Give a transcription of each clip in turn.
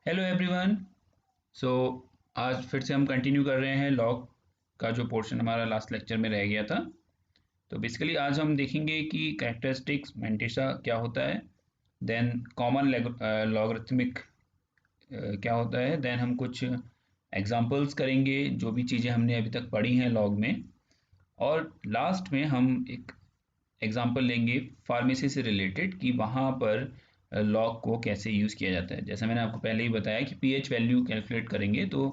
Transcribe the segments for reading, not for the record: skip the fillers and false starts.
Hello everyone. सो आज फिर से हम कंटिन्यू कर रहे हैं लॉग का जो पोर्शन हमारा लास्ट लेक्चर में रह गया था। तो बेसिकली आज हम देखेंगे कि कैरेक्टरिस्टिक्स मेंटिसा क्या होता है, देन कॉमन लॉगरिथमिक क्या होता है, देन हम कुछ एग्जांपल्स करेंगे जो भी चीज़ें हमने अभी तक पढ़ी हैं लॉग में, और लास्ट में हम एक एग्जांपल लेंगे फार्मेसी से रिलेटेड कि वहाँ पर लॉग को कैसे यूज़ किया जाता है। जैसा मैंने आपको पहले ही बताया कि पीएच वैल्यू कैलकुलेट करेंगे तो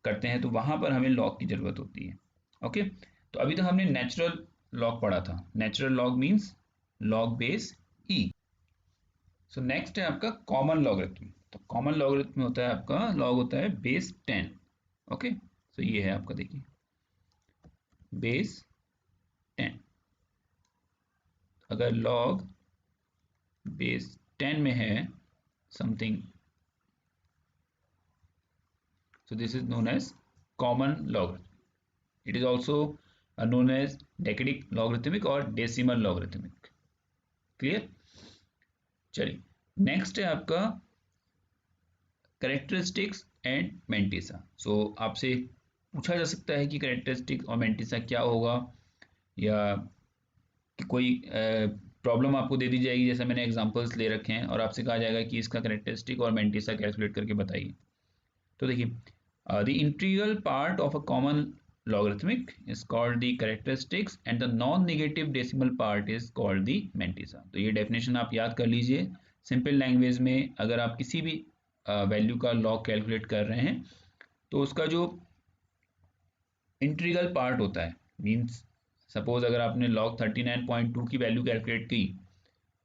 करते हैं तो वहाँ पर हमें लॉग की ज़रूरत होती है। ओके, तो अभी तक हमने नेचुरल लॉग पढ़ा था। Natural log means log base E. So next है आपका कॉमन लॉगरिथम। तो कॉमन लॉगरिथम होता है आपका लॉग होता है बेस 10। ओके, सो ये है आपका, देखिए बेस 10। अगर लॉग बेस 10 में है something, so this is known as common logarithm. It is also known as decadic logarithmic or decimal logarithmic. Clear? चलिए, नेक्स्ट है आपका करेक्टरिस्टिक्स एंड मेंटिसा। सो आपसे पूछा जा सकता है कि करेक्टरिस्टिक और मेंटिसा क्या होगा, या कि कोई प्रॉब्लम आपको दे दी जाएगी जैसा मैंने एग्जांपल्स ले रखे हैं और आपसे कहा जाएगा कि इसका करेक्टरिस्टिक और मेंटिसा कैलकुलेट करके बताइए। तो देखिए, the integral part of a common logarithmic is called the characteristics and the non-negative decimal part is called the mantissa। तो ये डेफिनेशन आप याद कर लीजिए। सिंपल लैंग्वेज में अगर आप किसी भी वैल्यू का लॉग कैलकुलेट कर रहे हैं तो उसका जो इंटीग्रल पार्ट होता है, मींस सपोज अगर आपने लॉग 39.2 की वैल्यू कैलकुलेट की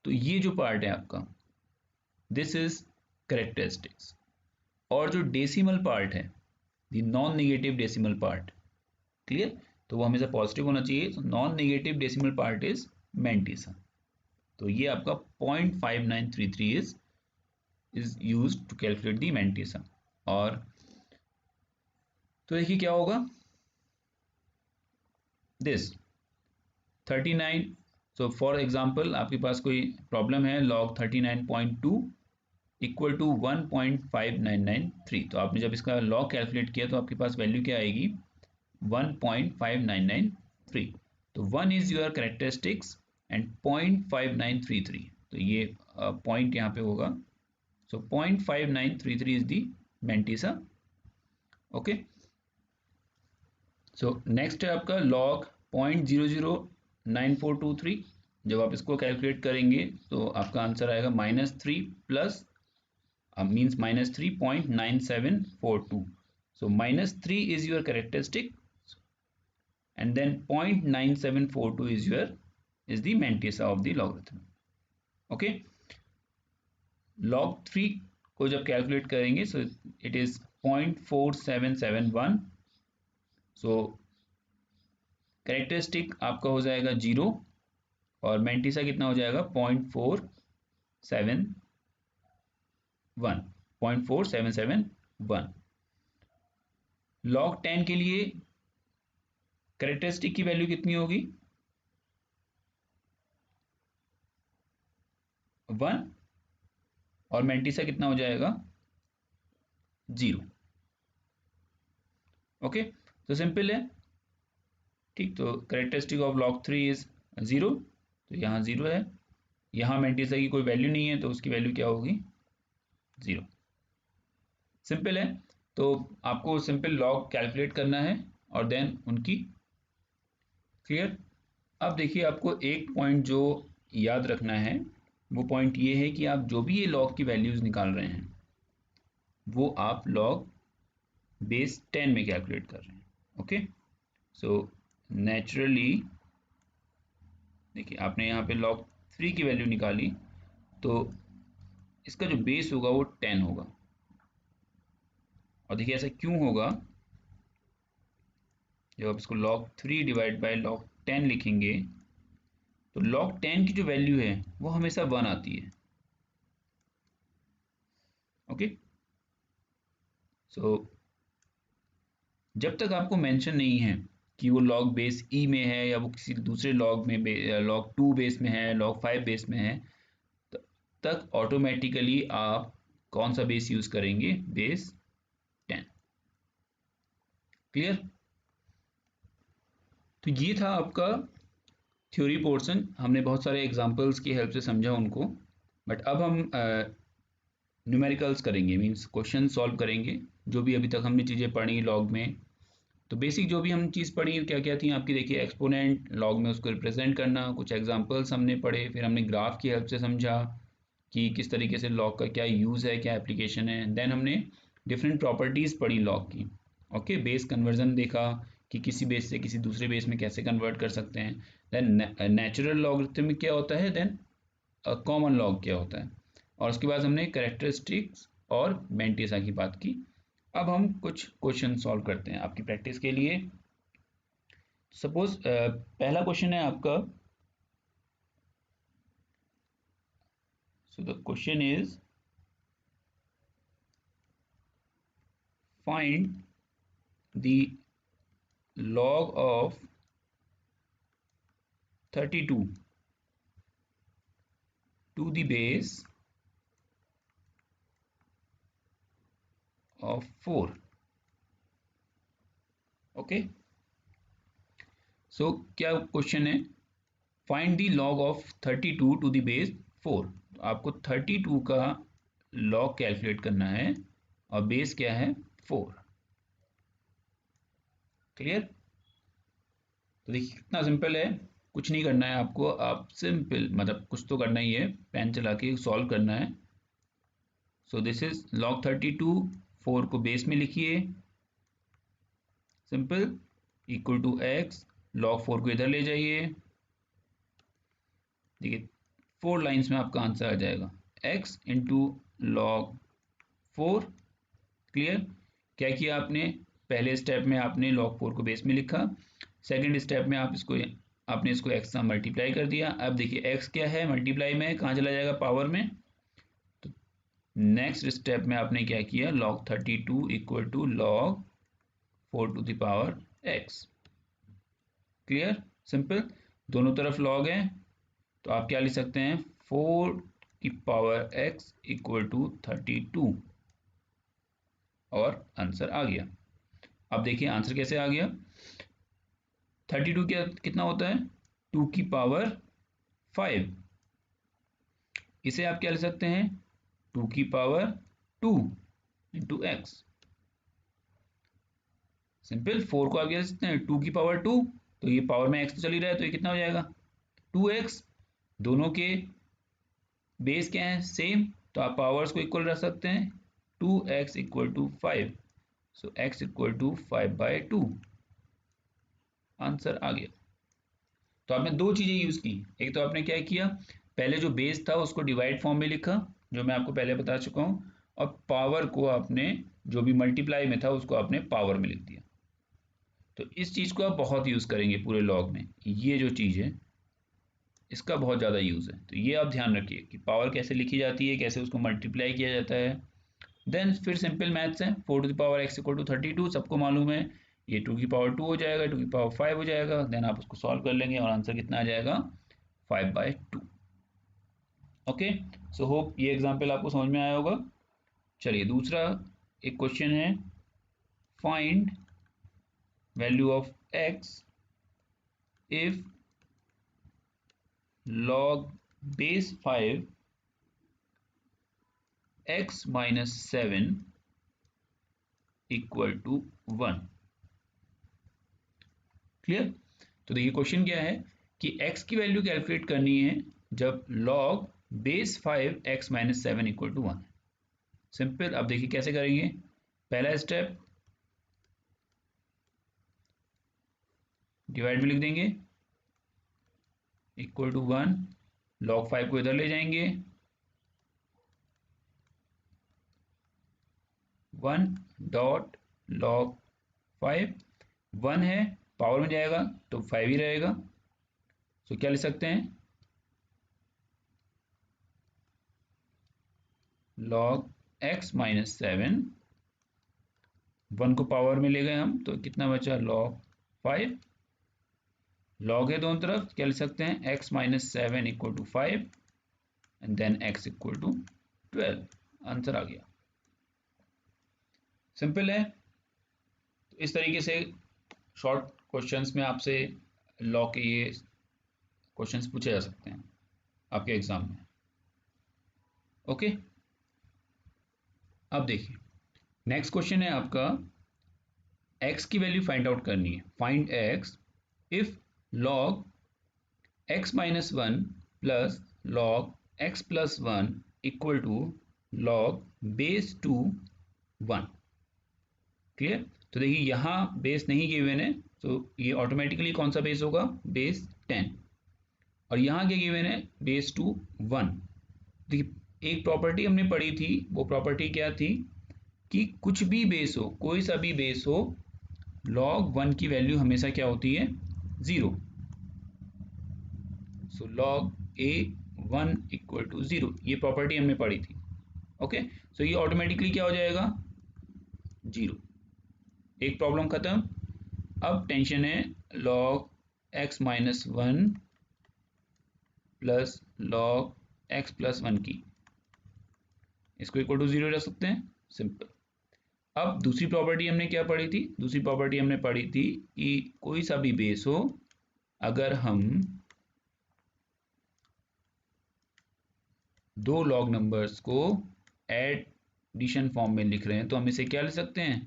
तो ये जो पार्ट है आपका, दिस इज करेक्टरिस्टिक्स। और जो डेसिमल पार्ट है, the non negative decimal part, clear, तो वो हमेशा पॉजिटिव होना चाहिए। तो non negative decimal part is mantissa. तो ये आपका 0.5933 is used to calculate the mantissa. और तो देखिए क्या होगा, दिस 39। सो फॉर एग्जांपल आपके पास कोई प्रॉब्लम है, लॉग 39.2 इक्वल टू 1.5993। तो आपने जब इसका लॉग कैलकुलेट किया तो आपके पास वैल्यू क्या आएगी, 1.5993। तो 1 इज योर करेक्टरिस्टिक्स एंड 0.5933, तो ये पॉइंट यहाँ पे होगा। सो 0.5933 is the mantissa. Okay, so next है आपका लॉग 0.009423। जब आप इसको कैलकुलेट करेंगे तो आपका आंसर आएगा -3 plus means -3.9742। so -3 is your characteristic and then 0.9742 is the mantissa of the logarithm। okay, log 3 को जब कैलकुलेट करेंगे so it is 0.4771। so characteristic आपका हो जाएगा 0 और मेंटिसा कितना हो जाएगा 0.4771। log 10 के लिए कैरेक्टरिस्टिक की वैल्यू कितनी होगी, 1, और मेंटिसा कितना हो जाएगा 0। ओके, तो सिंपल है, ठीक। तो कैरेक्टरिस्टिक ऑफ log 3 इज 0, तो यहाँ 0 है। यहाँ मेंटिसा की कोई वैल्यू नहीं है तो उसकी वैल्यू क्या होगी, 0। सिंपल है। तो आपको सिंपल लॉग कैलकुलेट करना है और देन उनकी, क्लियर। अब देखिए, आपको एक पॉइंट जो याद रखना है वो पॉइंट ये है कि आप जो भी ये लॉग की वैल्यूज निकाल रहे हैं वो आप लॉग बेस 10 में कैलकुलेट कर रहे हैं। ओके, सो नेचुरली देखिए आपने यहाँ पे log 3 की वैल्यू निकाली तो इसका जो बेस होगा वो 10 होगा। और देखिए ऐसा क्यों होगा, जब आप इसको log 3 डिवाइड बाय log 10 लिखेंगे तो log 10 की जो वैल्यू है वो हमेशा 1 आती है। ओके, सो जब तक आपको मेंशन नहीं है कि वो log बेस ई में है या वो किसी दूसरे log में log 2 बेस में है, log 5 बेस में है, तब तक ऑटोमेटिकली आप कौन सा बेस यूज करेंगे, बेस 10। क्लियर। तो ये था आपका थ्योरी पोर्शन, हमने बहुत सारे एग्जांपल्स की हेल्प से समझा उनको। बट अब हम न्यूमेरिकल्स करेंगे, मींस क्वेश्चन सॉल्व करेंगे, जो भी अभी तक हमने चीज़ें पढ़ी लॉग में। तो बेसिक जो भी हम चीज़ पढ़ी क्या क्या थी आपकी, देखिए एक्सपोनेंट, लॉग में उसको रिप्रेजेंट करना, कुछ एग्जांपल्स हमने पढ़े, फिर हमने ग्राफ की हेल्प से समझा कि किस तरीके से लॉग का क्या यूज़ है, क्या एप्लीकेशन है। देन हमने डिफरेंट प्रॉपर्टीज़ पढ़ी लॉग की। ओके, बेस कन्वर्जन देखा कि किसी बेस से किसी दूसरे बेस में कैसे कन्वर्ट कर सकते हैं। देन नेचुरल लॉगरिथम क्या होता है, देन कॉमन लॉग क्या होता है, और उसके बाद हमने कैरेक्टरिस्टिक्स और मेंटिसा की बात की। अब हम कुछ क्वेश्चन सॉल्व करते हैं आपकी प्रैक्टिस के लिए। सपोज पहला क्वेश्चन है आपका, so the question is find the log of 32 to the base of 4। Okay, so क्या क्वेश्चन है, find the log of 32 to the base 4। तो आपको 32 का log कैलकुलेट करना है और बेस क्या है, 4। क्लियर। तो देखिए कितना सिंपल है, कुछ नहीं करना है आपको, आप सिंपल मतलब कुछ तो करना ही है, पेन चला के सॉल्व करना है। सो दिस इज log 32, 4 को बेस में लिखिए, simple, equal to x, log 4 को इधर ले जाइए। देखिए 4 लाइन्स में आपका आंसर आ जाएगा, x इंटू log 4। क्लियर। क्या किया आपने, पहले स्टेप में आपने log 4 को बेस में लिखा, सेकंड स्टेप में आपने इसको x से मल्टीप्लाई कर दिया। अब देखिए x क्या है, मल्टीप्लाई में कहाँ चला जाएगा, पावर में। तो नेक्स्ट स्टेप में आपने क्या किया, log 32 equal to log 4 to the power x। Clear, simple, दोनों तरफ log है, तो आप क्या लिख सकते हैं, 4 की पावर x इक्वल टू 32, और आंसर आ गया। अब देखिए आंसर कैसे आ गया, 32 क्या कितना होता है, 2 की पावर 5। इसे आप क्या लिख सकते हैं, 2 की पावर 2 इंटू एक्स। सिंपल, 4 को आप क्या लिख सकते हैं, 2 की पावर 2, तो ये पावर में x तो चल ही रहा है, तो ये कितना हो जाएगा, 2x। दोनों के बेस क्या है, सेम, तो आप पावर्स को इक्वल रख सकते हैं, 2x equal to 5, so x equal to 5/2। Answer आ गया। तो आपने दो चीजें यूज की, एक तो आपने क्या किया, पहले जो बेस था उसको डिवाइड फॉर्म में लिखा, जो मैं आपको पहले बता चुका हूं, और पावर को आपने जो भी मल्टीप्लाई में था उसको आपने पावर में लिख दिया। तो इस चीज को आप बहुत यूज करेंगे पूरे लॉग में, ये जो चीज है इसका बहुत ज़्यादा यूज़ है। तो ये आप ध्यान रखिए कि पावर कैसे लिखी जाती है, कैसे उसको मल्टीप्लाई किया जाता है। देन फिर सिंपल मैथ्स है, 4 to the power x equal to 32, सबको मालूम है, ये 2 की पावर 2 हो जाएगा, 2 की पावर 5 हो जाएगा। देन आप उसको सॉल्व कर लेंगे और आंसर कितना आ जाएगा, 5/2। ओके, सो होप ये एग्जाम्पल आपको समझ में आया होगा। चलिए दूसरा एक क्वेश्चन है, find value of x if log base 5 x minus 7 equal to 1। Clear. तो देखिए क्वेश्चन क्या है कि x की वैल्यू कैलकुलेट करनी है जब log base 5 x minus 7 equal to 1 है। सिंपल, अब देखिए कैसे करेंगे, पहला स्टेप डिवाइड में लिख देंगे, इक्वल टू 1, log 5 को इधर ले जाएंगे, 1 डॉट log 5, 1 है, पावर में जाएगा तो 5 ही रहेगा। तो क्या लिख सकते हैं, log x माइनस 7, 1 को पावर में ले गए हम तो कितना बचा, log 5, log है दोनों तरफ, क्या लिख सकते हैं, x minus 7 equal to 5 and then x equal to 12। Answer आ गया। सिंपल है। तो इस तरीके से शॉर्ट क्वेश्चंस में आपसे लॉ के ये क्वेश्चंस पूछे जा सकते हैं आपके एग्जाम में। ओके, अब देखिए नेक्स्ट क्वेश्चन है आपका, x की वैल्यू फाइंड आउट करनी है। Find x if log x minus one plus log x plus one equal to log base two one. Clear? तो देखिए यहाँ बेस नहीं गिवन है, तो ये ऑटोमेटिकली कौन सा बेस होगा, बेस 10। और यहाँ क्या गिवन है, बेस टू 1। देखिए एक प्रॉपर्टी हमने पढ़ी थी, वो प्रॉपर्टी क्या थी कि कुछ भी बेस हो, कोई सा भी बेस हो, log 1 की वैल्यू हमेशा क्या होती है, 0। सो log a 1 इक्वल टू 0, ये प्रॉपर्टी हमने पढ़ी थी। ओके, सो ये ऑटोमेटिकली क्या हो जाएगा, 0। एक प्रॉब्लम खत्म। अब टेंशन है log x minus one plus log x plus one की, इसको इक्वल टू 0 रख सकते हैं, सिंपल। अब दूसरी प्रॉपर्टी हमने क्या पढ़ी थी, दूसरी प्रॉपर्टी हमने पढ़ी थी कि कोई सा भी बेस हो, अगर हम दो लॉग नंबर्स को एडिशन फॉर्म में लिख रहे हैं तो हम इसे क्या लिख सकते हैं,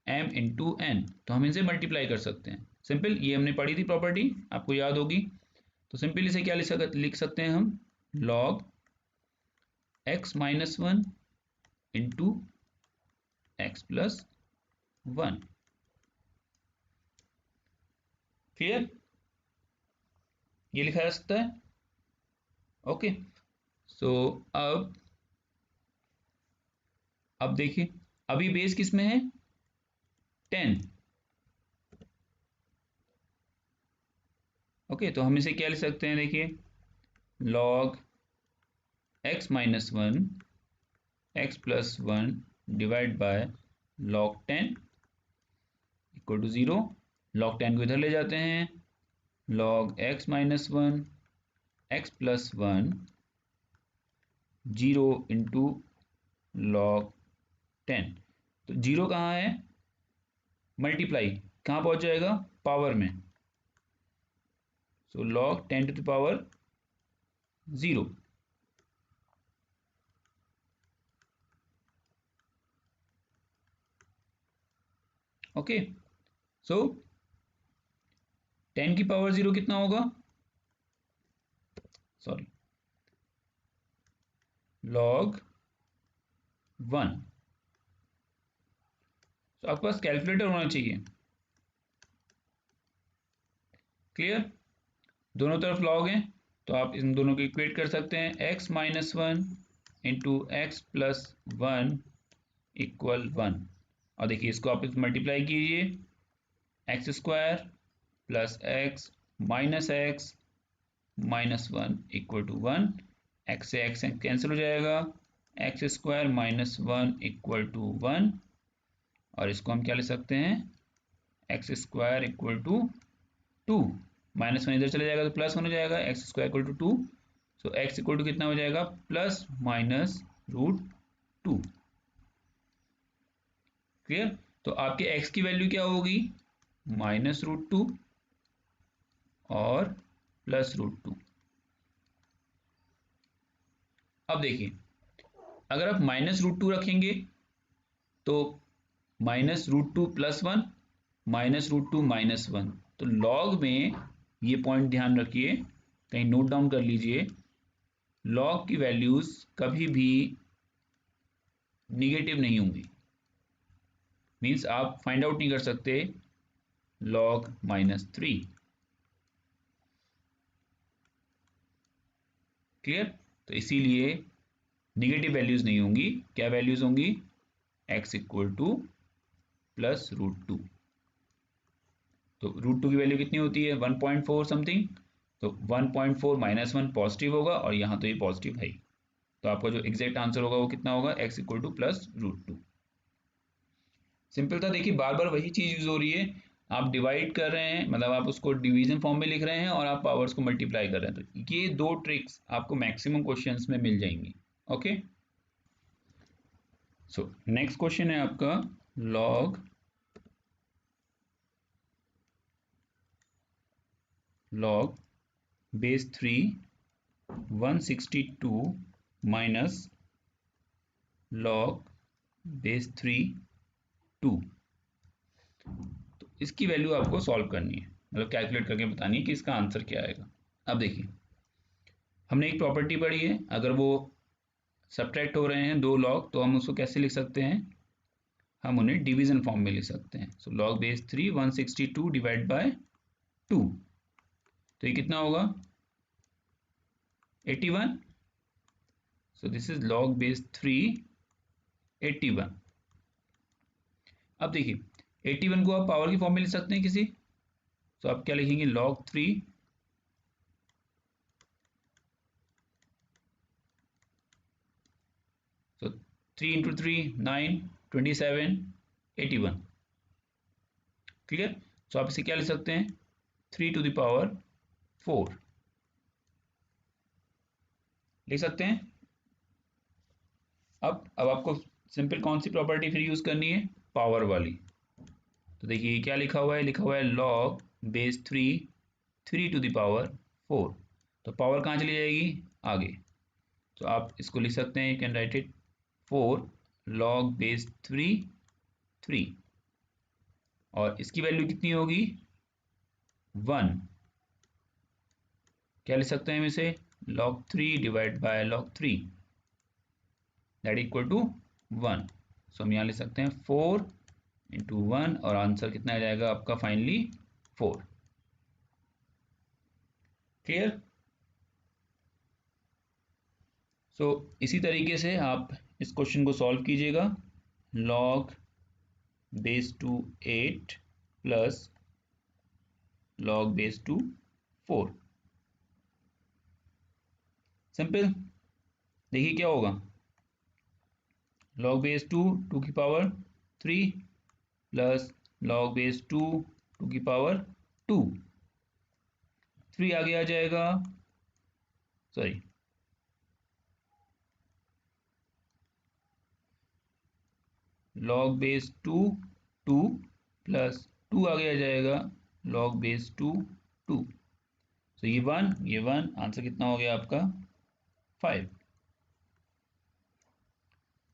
m इंटू एन, तो हम इनसे मल्टीप्लाई कर सकते हैं। सिंपल, ये हमने पढ़ी थी प्रॉपर्टी, आपको याद होगी। तो सिंपल इसे क्या लिख सकते हैं हम, log x minus one into x plus one. Clear? ये लिखा जा सकता है। ओके, सो अब देखिए अभी बेस किस में है, 10। ओके, तो हम इसे क्या लिख सकते हैं, देखिए log x minus one x plus one divide by log 10 equal to 0। log 10 को इधर ले जाते हैं, log x minus one x plus one 0 into log 10। तो 0 कहाँ है, मल्टीप्लाई कहाँ पहुंच जाएगा, पावर में। So log 10 to the power 0। Okay, so 10 की पावर 0 कितना होगा, सॉरी log 1। तो आपके पास कैलकुलेटर होना चाहिए। क्लियर? दोनों तरफ log है तो आप इन दोनों को इक्वेट कर सकते हैं, x minus one into x plus one equal one. और देखिए इसको आप मल्टीप्लाई कीजिए, x square plus x minus one equal to one. X से एक्स कैंसिल हो जाएगा, x square minus one equal to one. और इसको हम क्या ले सकते हैं, x square equal to two, minus one इधर चले जाएगा तो प्लस वन हो जाएगा, x square equal to two. So x equal to कितना हो जाएगा, plus minus root two. Clear? तो आपके एक्स की वैल्यू क्या होगी, माइनस रूट टू और प्लस रूट टू। अब देखिए अगर आप माइनस रूट टू रखेंगे तो minus root two plus one, minus root two minus one. तो लॉग में ये पॉइंट ध्यान रखिए, कहीं नोट डाउन कर लीजिए, लॉग की वैल्यूज कभी भी निगेटिव नहीं होंगी। मीन्स आप फाइंड आउट नहीं कर सकते लॉग माइनस थ्री। क्लियर? तो इसीलिए निगेटिव वैल्यूज नहीं होंगी, क्या वैल्यूज होंगी, x equal to plus root two. तो रूट टू की वैल्यू कितनी होती है, 1.4 समथिंग। तो 1.4 माइनस वन पॉजिटिव होगा और यहाँ तो ये पॉजिटिव है ही। तो आपका जो एग्जैक्ट आंसर होगा वो कितना होगा, x equal to plus root two. Simple था। देखिए बार बार वही चीज यूज हो रही है, आप डिवाइड कर रहे हैं, मतलब आप उसको डिवीजन फॉर्म में लिख रहे हैं और आप पावर्स को मल्टीप्लाई कर रहे हैं। तो ये दो ट्रिक्स आपको मैक्सिमम क्वेश्चंस में मिल जाएंगी। ओके, सो नेक्स्ट क्वेश्चन है आपका log base 3 162 minus log base 3 2। तो इसकी वैल्यू आपको सॉल्व करनी है, मतलब कैलकुलेट करके बतानी है कि इसका आंसर क्या आएगा। अब देखिए, हमने एक प्रॉपर्टी पढ़ी है, अगर वो सब्ट्रैक्ट हो रहे हैं दो लॉग तो हम उसको कैसे लिख सकते हैं, हम उन्हें डिवीजन फॉर्म में लिख सकते हैं। So log base 3 162 divide by 2, तो ये कितना होगा 81। So this is log base 3 81। अब देखिए 81 को आप पावर की फॉर्म में लिख सकते हैं किसी, तो आप क्या लिखेंगे लॉग 3 so 3 into 3 9 27 81। क्लियर। सो आप इसे क्या लिख सकते हैं 3 to the power 4 लिख सकते हैं। अब आपको सिंपल कौन सी प्रॉपर्टी फिर यूज करनी है, पावर वाली। तो देखिए क्या लिखा हुआ है, लिखा हुआ है log base 3 to the power 4। तो पावर कहाँ चली जाएगी आगे, तो आप इसको लिख सकते हैं, you can write it 4 log base 3 और इसकी वैल्यू कितनी होगी 1। क्या लिख सकते हैं हम इसे log 3 divide by log 3 that equal to 1। So हम यहाँ लिख सकते हैं 4 इंटू 1 और आंसर कितना आ जाएगा आपका फाइनली 4। क्लियर। सो इसी तरीके से आप इस क्वेश्चन को सॉल्व कीजिएगा, log base 2 8 plus log base 2 4। Simple. देखिए क्या होगा log बेस 2 की पावर 3 प्लस log बेस 2 की पावर 2, 3 आगे आ जाएगा, सॉरी log बेस 2 प्लस 2 आगे आ जाएगा log बेस 2। तो ये वन आंसर कितना हो गया आपका 5।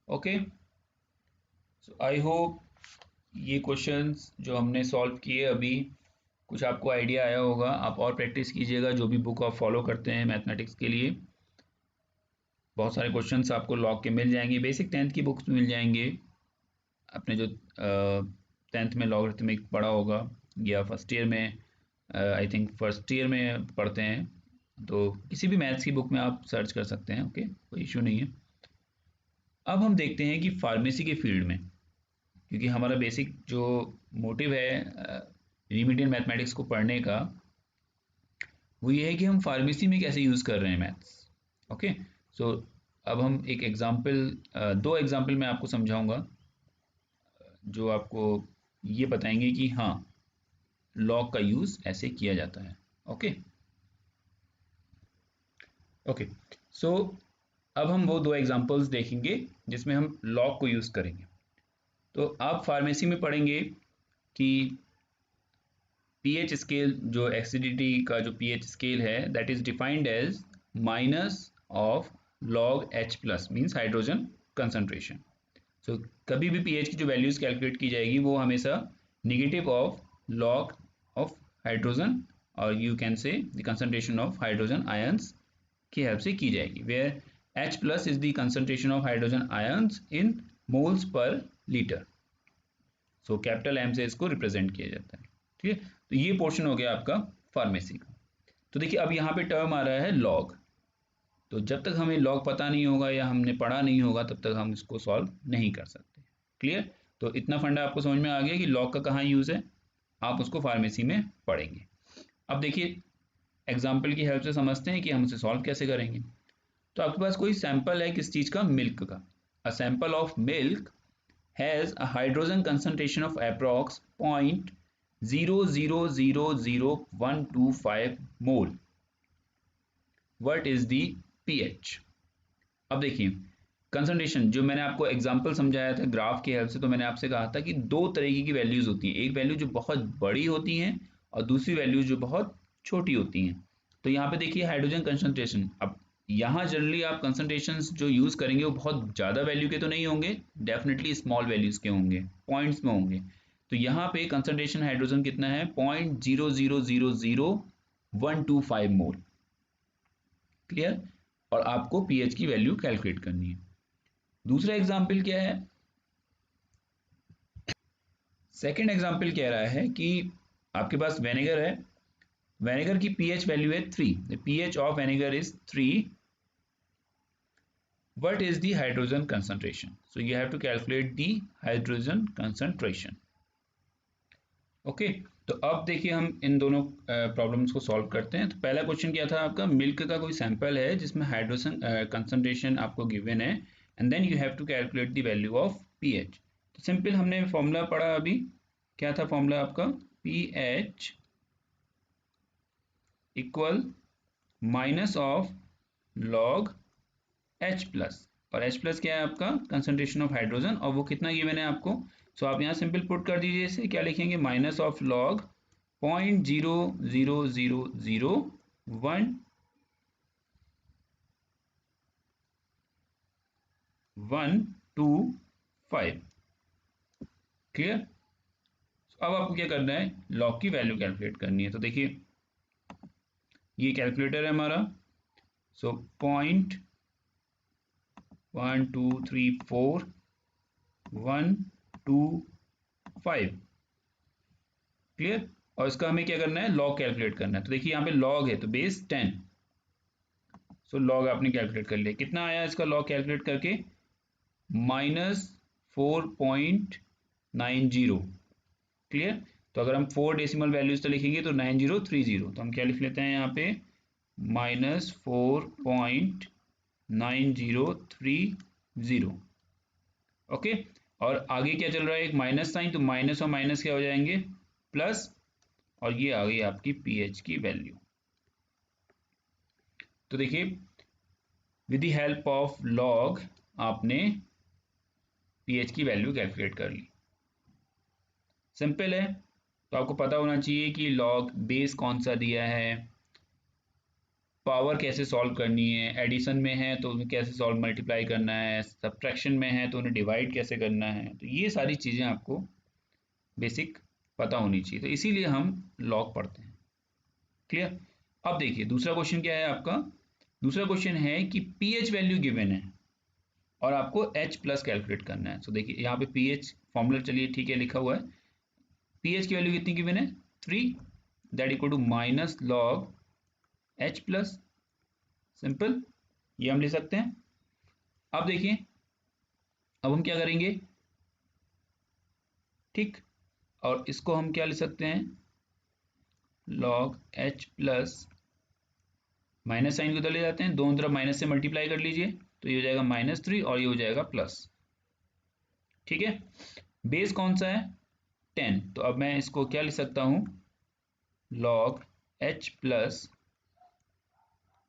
ओके, सो आई होप ये क्वेश्चंस जो हमने सॉल्व किए अभी कुछ आपको आइडिया आया होगा। आप और प्रैक्टिस कीजिएगा, जो भी बुक आप फॉलो करते हैं मैथमेटिक्स के लिए। बहुत सारे क्वेश्चंस आपको लॉग के मिल जाएंगे, बेसिक 10th की बुक्स मिल जाएंगे, अपने जो 10th में लॉगरिथमिक पढ़ा होगा या फर्स्ट ईयर में, आई थिंक फर्स्ट ईयर में पढ़ते हैं, तो किसी भी मैथ्स की बुक में आप सर्च कर सकते हैं। ओके, कोई इशू नहीं है। अब हम देखते हैं कि फार्मेसी के फील्ड में, क्योंकि हमारा बेसिक जो मोटिव है रिमीडियल मैथमेटिक्स को पढ़ने का, वो ये है कि हम फार्मेसी में कैसे यूज़ कर रहे हैं मैथ्स। ओके, सो अब हम एक एग्जांपल, दो एग्जांपल मैं आपको समझाऊंगा जो आपको ये बताएंगे कि हाँ लॉग का यूज़ ऐसे किया जाता है। ओके ओके, सो अब हम वो दो एग्जांपल्स देखेंगे जिसमें हम लॉग को यूज़ करेंगे। तो आप फार्मेसी में पढ़ेंगे कि पीएच स्केल, जो एसिडिटी का जो पीएच स्केल है, that is defined as minus of log H plus, means hydrogen concentration. So कभी भी पीएच की जो वैल्यूज कैलकुलेट की जाएगी वो हमेशा negative of log of hydrogen, और you can say the concentration of hydrogen ions की हेल्प से की जाएगी, where H plus is the concentration of hydrogen ions in moles per litre. So capital M से इसको रिप्रेजेंट किया जाता है। ठीक है, तो ये पोर्शन हो गया आपका फार्मेसी का। तो देखिए अब यहाँ पे टर्म आ रहा है लॉग, तो जब तक हमें लॉग पता नहीं होगा या हमने पढ़ा नहीं होगा तब तक हम इसको सॉल्व नहीं कर सकते। क्लियर। तो इतना फंडा आपको समझ में आ गया कि लॉग का कहाँ यूज़ है, आप उसको फार्मेसी में पढ़ेंगे। अब देखिए एग्जाम्पल की हेल्प से समझते हैं कि हम उसे सॉल्व कैसे करेंगे। तो आपके पास कोई सैंपल है किस चीज़ का, मिल्क का। A sample of milk has a hydrogen concentration of approx 0.000125 mole. What is the pH? अब देखिए कंसंट्रेशन जो मैंने आपको एग्जांपल समझाया था ग्राफ की हेल्प से, तो मैंने आपसे कहा था कि दो तरीके की वैल्यूज होती हैं, एक वैल्यू जो बहुत बड़ी होती हैं और दूसरी वैल्यू जो बहुत छोटी होती हैं। तो यहाँ पे देखिए हाइड्रोजन कंसंट्रेशन, अब यहाँ जनरली आप कंसंट्रेशंस जो यूज़ करेंगे वो बहुत ज़्यादा वैल्यू के तो नहीं होंगे, डेफिनेटली स्मॉल वैल्यूज़ के होंगे, पॉइंट्स में होंगे। तो यहाँ पे कंसंट्रेशन हाइड्रोजन कितना है, 0.0000125 मोल। क्लियर। और आपको पीएच की वैल्यू कैलकुलेट करनी है। दूसरा एग्जाम्पल क्या है, सेकेंड एग्जाम्पल कह रहा है कि आपके पास वेनेगर है, वेनेगर की पीएच वैल्यू है 3, the pH of vinegar is 3, what is the hydrogen concentration, so you have to calculate the hydrogen concentration। Okay तो अब देखिए हम इन दोनों प्रॉब्लम्स को सॉल्व करते हैं। तो पहला क्वेश्चन क्या था आपका, मिल्क का कोई सैंपल है जिसमें हाइड्रोजन कंसंट्रेशन आपको गिवन है and then you have to calculate the value of pH. तो सिंपल हमने फॉर्मूला पढ़ा अभी, क्या था फॉर्मूला आपका, pH equal minus of log H plus, और H प्लस क्या है आपका कंसंट्रेशन ऑफ हाइड्रोजन, और वो कितना गिवन है आपको। सो आप यहाँ सिंपल पुट कर दीजिए, इसे क्या लिखेंगे, माइनस ऑफ लॉग 0.0001125। क्लियर। अब आपको क्या करना है, लॉग की वैल्यू कैलकुलेट करनी है। तो देखिए ये कैलकुलेटर है हमारा, सो 0.1234125। क्लियर। और इसका हमें क्या करना है, लॉग कैलकुलेट करना है। तो देखिए यहाँ पे लॉग है तो बेस 10, सो लॉग आपने कैलकुलेट कर लिया, कितना आया इसका लॉग कैलकुलेट करके, -4.90। क्लियर। तो अगर हम 4 डेसिमल वैल्यूज तो लिखेंगे तो 9030, तो हम क्या लिख लेते हैं यहाँ पे, -4.9030। ओके। और आगे क्या चल रहा है, एक माइनस साइन, तो माइनस और माइनस क्या हो जाएंगे, प्लस, और ये आ गई आपकी पीएच की वैल्यू। तो देखिए with the help of log आपने पीएच की वैल्यू कैलकुलेट कर ली। सिंपल है। तो आपको पता होना चाहिए कि लॉग बेस कौन सा दिया है, पावर कैसे सॉल्व करनी है, एडिशन में है तो उन्हें कैसे सॉल्व मल्टीप्लाई करना है, सब्ट्रैक्शन में है तो उन्हें डिवाइड कैसे करना है, तो ये सारी चीज़ें आपको बेसिक पता होनी चाहिए, तो इसीलिए हम लॉग पढ़ते हैं। क्लियर। अब देखिए दूसरा क्वेश्चन क्या है आपका, दूसरा क्वेश्चन है कि पीएच वैल्यू गिवन है और आपको H प्लस कैलकुलेट करना है। तो देखिए यहाँ पे पीएच फॉर्मूला चलिए ठीक है लिखा हुआ है, पीएच की वैल्यू कितनी गिवन है, 3, that equal to minus log H plus. Simple, ये हम ले सकते हैं। अब देखिए अब हम क्या करेंगे, ठीक, और इसको हम क्या ले सकते हैं, log H plus, minus sign को उधर ले जाते हैं, दोनों तरफ माइनस से मल्टीप्लाई कर लीजिए, तो ये हो जाएगा -3 और ये हो जाएगा प्लस। ठीक है। बेस कौन सा है, 10, तो अब मैं इसको क्या लिख सकता हूँ, लॉग H प्लस,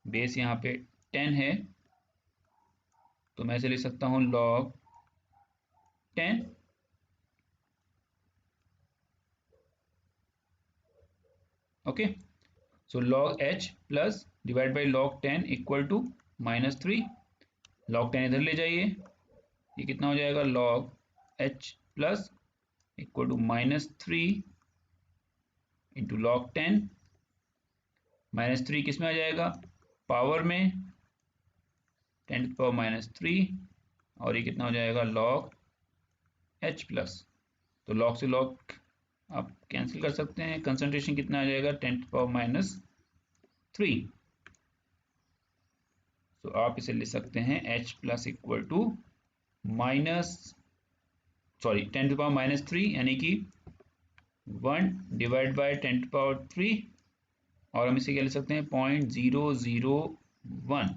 बेस यहाँ पे 10 है तो मैं इसे लिख सकता हूँ log 10, okay. So log H plus divide by log 10 equal to -3, log 10 इधर ले जाइए, ये कितना हो जाएगा, log H plus equal to -3 into log 10, -3 किस में आ जाएगा, पावर में, 10 टू पावर -3, और ये कितना हो जाएगा, लॉग H प्लस। तो लॉग से लॉग आप कैंसिल कर सकते हैं, कंसंट्रेशन कितना आ जाएगा, 10 टू पावर -3। तो आप इसे लिख सकते हैं H plus equal to ten to power -3 यानी कि 1 डिवाइड बाय 10 टू पावर 3, और हम इसे क्या लिख सकते हैं, 0.001,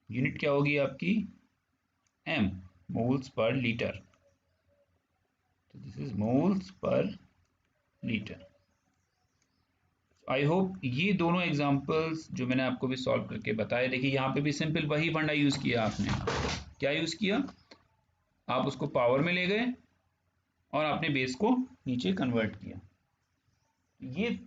यूनिट क्या होगी आपकी, M, मोल्स पर लीटर। तो this is moles per litre. I hope ये दोनों एग्जांपल्स जो मैंने आपको भी सॉल्व करके बताए, देखिए यहाँ पे भी सिंपल वही फंडा यूज़ किया आपने। क्या यूज़ किया, आप उसको पावर में ले गए और आपने बेस को नीचे कन्वर्ट किया। ये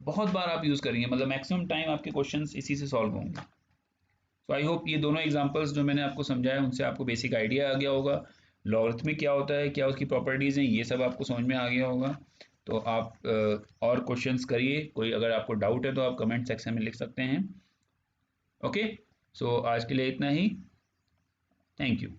बहुत बार आप यूज़ करेंगे, मतलब मैक्सिमम टाइम आपके क्वेश्चंस इसी से सॉल्व होंगे। सो आई होप ये दोनों एग्जांपल्स जो मैंने आपको समझाया उनसे आपको बेसिक आइडिया आ गया होगा, लॉगरिथमिक क्या होता है, क्या उसकी प्रॉपर्टीज़ हैं, ये सब आपको समझ में आ गया होगा। तो आप और क्वेश्चंस करिए, कोई अगर आपको डाउट है तो आप कमेंट सेक्शन में लिख सकते हैं। ओके, सो आज के लिए इतना ही, थैंक यू।